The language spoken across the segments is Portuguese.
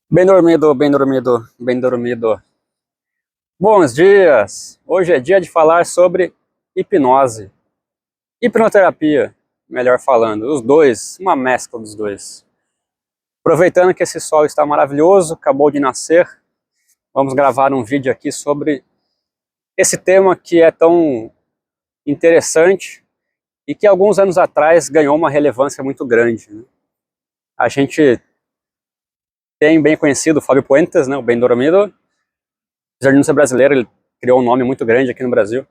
Bem dormido, bem dormido, bem dormido. Bons dias! Hoje é dia de falar sobre hipnose. Hipnoterapia, melhor falando. Os dois, uma mescla dos dois. Aproveitando que esse sol está maravilhoso, acabou de nascer, vamos gravar um vídeo aqui sobre esse tema que é tão interessante e que alguns anos atrás ganhou uma relevância muito grande, né? A gente tem bem conhecido o Fábio Puentes, né, o Bem Dormido. Apesar de não ser brasileiro, ele criou um nome muito grande aqui no Brasil.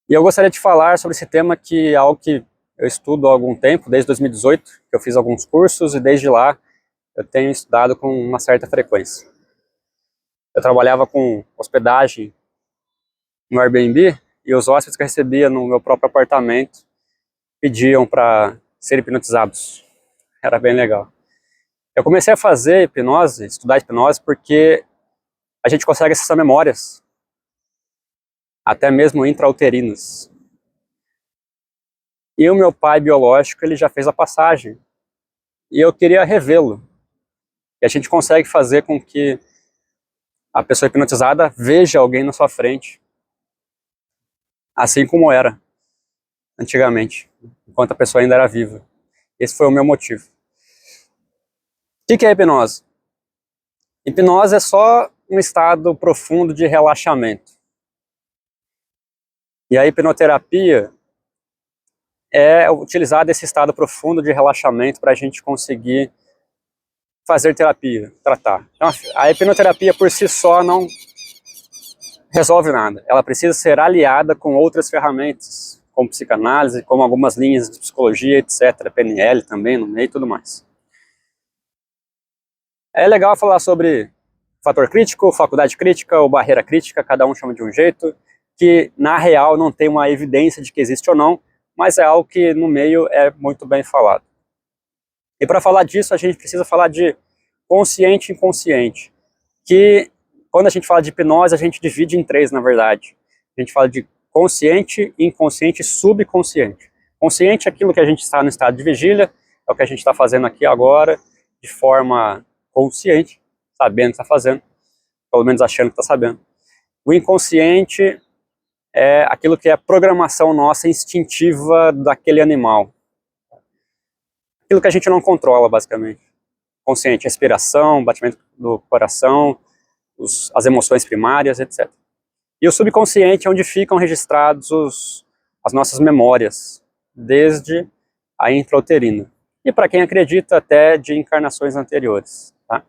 E eu gostaria de falar sobre esse tema, que é algo que eu estudo há algum tempo, desde 2018, que eu fiz alguns cursos, e desde lá eu tenho estudado com uma certa frequência. Eu trabalhava com hospedagem no Airbnb, e os hóspedes que eu recebia no meu próprio apartamento pediam para serem hipnotizados. Era bem legal. Eu comecei a fazer hipnose, estudar hipnose, porque a gente consegue acessar memórias, até mesmo intrauterinas. E o meu pai biológico, ele já fez a passagem, e eu queria revê-lo. E a gente consegue fazer com que a pessoa hipnotizada veja alguém na sua frente, assim como era antigamente, enquanto a pessoa ainda era viva. Esse foi o meu motivo. O que é hipnose? Hipnose é só um estado profundo de relaxamento. E a hipnoterapia é utilizar esse estado profundo de relaxamento para a gente conseguir fazer terapia, tratar. Então, a hipnoterapia por si só não resolve nada. Ela precisa ser aliada com outras ferramentas, como psicanálise, como algumas linhas de psicologia, etc. PNL também no meio e tudo mais. É legal falar sobre fator crítico, faculdade crítica ou barreira crítica, cada um chama de um jeito, que na real não tem uma evidência de que existe ou não, mas é algo que no meio é muito bem falado. E para falar disso a gente precisa falar de consciente e inconsciente, que quando a gente fala de hipnose a gente divide em três, na verdade. A gente fala de consciente, inconsciente e subconsciente. Consciente é aquilo que a gente está no estado de vigília, é o que a gente está fazendo aqui agora, de forma consciente, sabendo que está fazendo, pelo menos achando que está sabendo. O inconsciente é aquilo que é a programação nossa instintiva daquele animal. Aquilo que a gente não controla, basicamente. Consciente, respiração, batimento do coração, as emoções primárias, etc. E o subconsciente é onde ficam registrados as nossas memórias, desde a intrauterina. E para quem acredita, até de encarnações anteriores. Tá?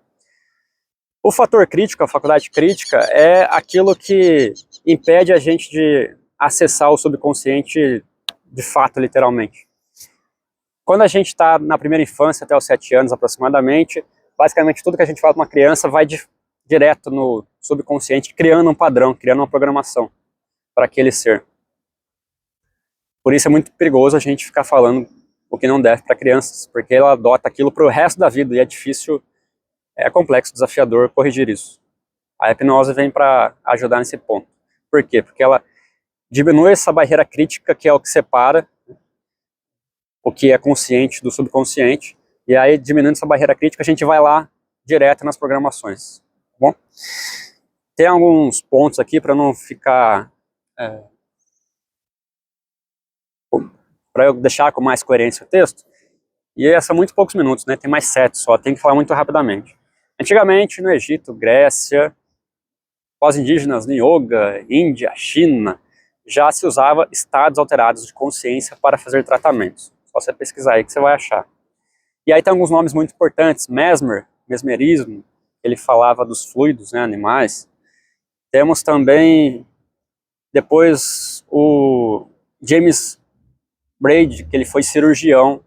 O fator crítico, a faculdade crítica, é aquilo que impede a gente de acessar o subconsciente de fato, literalmente. Quando a gente está na primeira infância, até os 7 anos aproximadamente, basicamente tudo que a gente fala para uma criança vai direto no subconsciente, criando um padrão, criando uma programação para aquele ser. Por isso é muito perigoso a gente ficar falando o que não deve para crianças, porque ela adota aquilo para o resto da vida e é difícil, é complexo, desafiador corrigir isso. A hipnose vem para ajudar nesse ponto. Por quê? Porque ela diminui essa barreira crítica, que é o que separa o que é consciente do subconsciente, e aí diminuindo essa barreira crítica a gente vai lá direto nas programações. Tá bom? Tem alguns pontos aqui para não ficar... para eu deixar com mais coerência o texto, e são muito poucos minutos, né? Tem mais 7 só, tem que falar muito rapidamente. Antigamente, no Egito, Grécia, pós-indígenas, no Yoga, Índia, China, já se usava estados alterados de consciência para fazer tratamentos. Só você pesquisar aí que você vai achar. E aí tem alguns nomes muito importantes, Mesmer, mesmerismo, ele falava dos fluidos, né, animais. Temos também, depois, o James Braid, que ele foi cirurgião,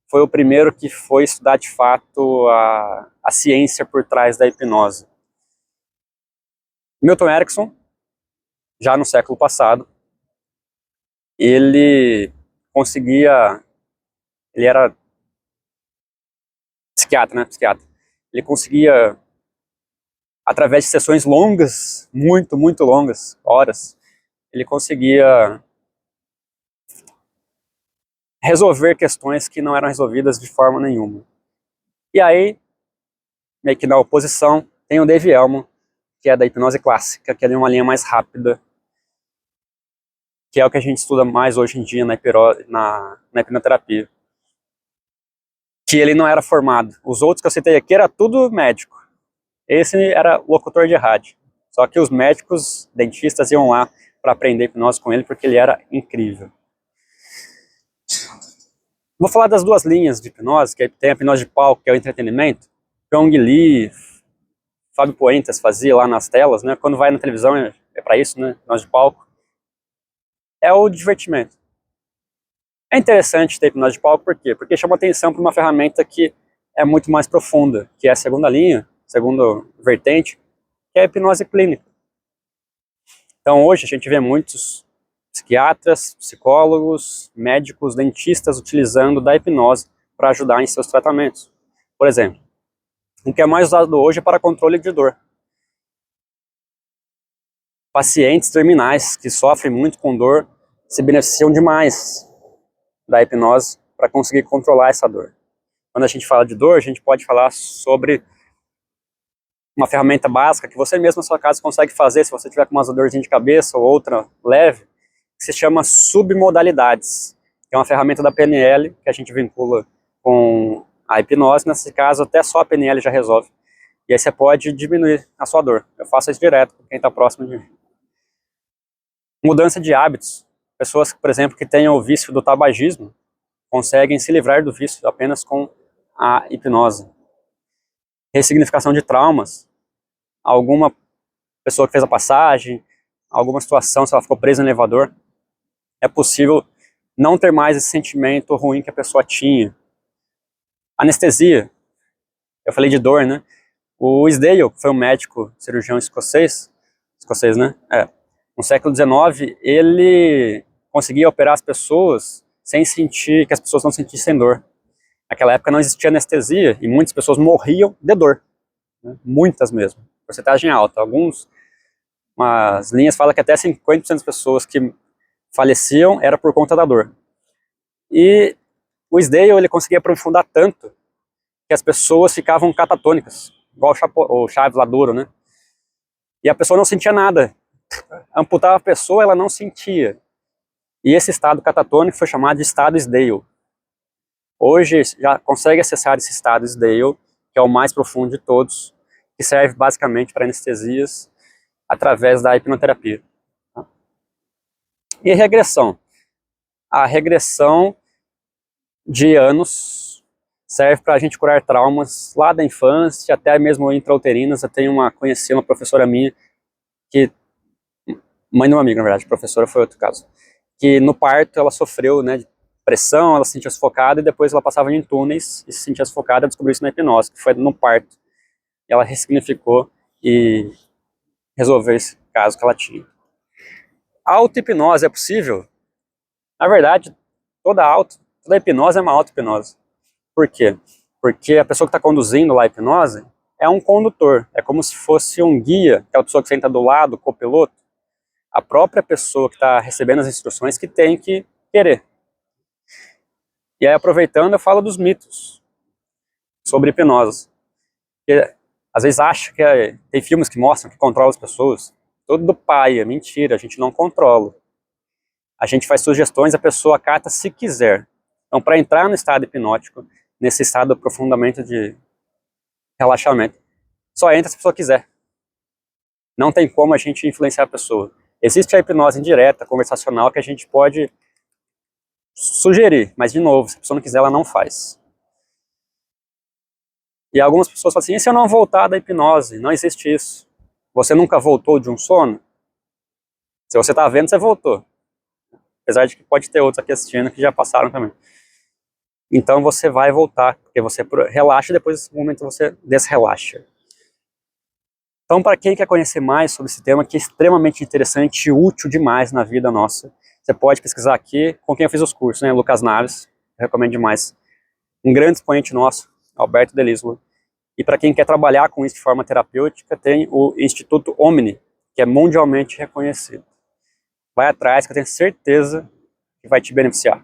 foi o primeiro que foi estudar de fato a ciência por trás da hipnose. Milton Erickson, já no século passado, ele conseguia, ele era psiquiatra, né, psiquiatra, ele conseguia, através de sessões longas, muito longas, horas, ele conseguia resolver questões que não eram resolvidas de forma nenhuma. E aí, meio que na oposição, tem o Dave Elmo, que é da hipnose clássica, que é uma linha mais rápida, que é o que a gente estuda mais hoje em dia na hipnoterapia. Que ele não era formado. Os outros que eu citei aqui era tudo médico. Esse era locutor de rádio. Só que os médicos, dentistas iam lá para aprender hipnose com ele, porque ele era incrível. Vou falar das duas linhas de hipnose, que tem a hipnose de palco, que é o entretenimento. Pyong Lee, Fábio Puentes fazia lá nas telas, né? Quando vai na televisão é para isso, né? Hipnose de palco. É o divertimento. É interessante ter hipnose de palco, por quê? Porque chama atenção para uma ferramenta que é muito mais profunda, que é a segunda linha, segunda vertente, que é a hipnose clínica. Então hoje a gente vê muitos psiquiatras, psicólogos, médicos, dentistas utilizando da hipnose para ajudar em seus tratamentos. Por exemplo, o que é mais usado hoje é para controle de dor. Pacientes terminais que sofrem muito com dor se beneficiam demais da hipnose para conseguir controlar essa dor. Quando a gente fala de dor, a gente pode falar sobre uma ferramenta básica que você mesmo na sua casa consegue fazer se você tiver com uma dorzinha de cabeça ou outra leve, que se chama submodalidades. É uma ferramenta da PNL que a gente vincula com a hipnose. Nesse caso, até só a PNL já resolve. E aí você pode diminuir a sua dor. Eu faço isso direto com quem está próximo de mim. Mudança de hábitos. Pessoas, por exemplo, que tenham o vício do tabagismo, conseguem se livrar do vício apenas com a hipnose. Ressignificação de traumas. Alguma pessoa que fez a passagem, alguma situação, se ela ficou presa no elevador, é possível não ter mais esse sentimento ruim que a pessoa tinha. Anestesia. Eu falei de dor, né? O Isdale, que foi um médico cirurgião escocês, né? No século XIX, ele conseguia operar as pessoas sem sentir, que as pessoas não sentissem dor. Naquela época não existia anestesia e muitas pessoas morriam de dor, né? Muitas mesmo, porcentagem alta. Umas linhas falam que até 50% das pessoas que faleciam era por conta da dor. E o Isdale, ele conseguia aprofundar tanto que as pessoas ficavam catatônicas, igual o Chaves lá duro, né? E a pessoa não sentia nada. Amputava a pessoa, ela não sentia. E esse estado catatônico foi chamado de estado Isdale. Hoje já consegue acessar esse estado Isdale, que é o mais profundo de todos, que serve basicamente para anestesias através da hipnoterapia. E regressão. A regressão de anos serve para a gente curar traumas lá da infância, até mesmo intrauterinas. Eu tenho conheci uma professora minha, que mãe de uma amiga, na verdade, professora foi outro caso, que no parto ela sofreu, né, de pressão, ela se sentia sufocada e depois ela passava em túneis e se sentia sufocada, descobriu isso na hipnose, que foi no parto. E ela ressignificou e resolveu esse caso que ela tinha. A auto-hipnose é possível? Na verdade, toda hipnose é uma auto-hipnose. Por quê? Porque a pessoa que está conduzindo lá a hipnose é um condutor, é como se fosse um guia, aquela pessoa que senta do lado, o copiloto. A própria pessoa que está recebendo as instruções que tem que querer. E aí, aproveitando, eu falo dos mitos sobre hipnose. Porque, às vezes acha que tem filmes que mostram que controla as pessoas. Tudo do pai, é mentira, a gente não controla. A gente faz sugestões, a pessoa acata se quiser. Então, para entrar no estado hipnótico, nesse estado profundamente de relaxamento, só entra se a pessoa quiser. Não tem como a gente influenciar a pessoa. Existe a hipnose indireta, conversacional, que a gente pode sugerir, mas de novo, se a pessoa não quiser, ela não faz. E algumas pessoas falam assim, e se eu não voltar da hipnose? Não existe isso. Você nunca voltou de um sono? Se você está vendo, você voltou. Apesar de que pode ter outros aqui assistindo que já passaram também. Então você vai voltar, porque você relaxa e depois desse momento você desrelaxa. Então, para quem quer conhecer mais sobre esse tema, que é extremamente interessante e útil demais na vida nossa, você pode pesquisar aqui com quem eu fiz os cursos, né? Lucas Naves, eu recomendo demais. Um grande expoente nosso, Alberto Delislo. E para quem quer trabalhar com isso de forma terapêutica, tem o Instituto Omni, que é mundialmente reconhecido. Vai atrás, que eu tenho certeza que vai te beneficiar.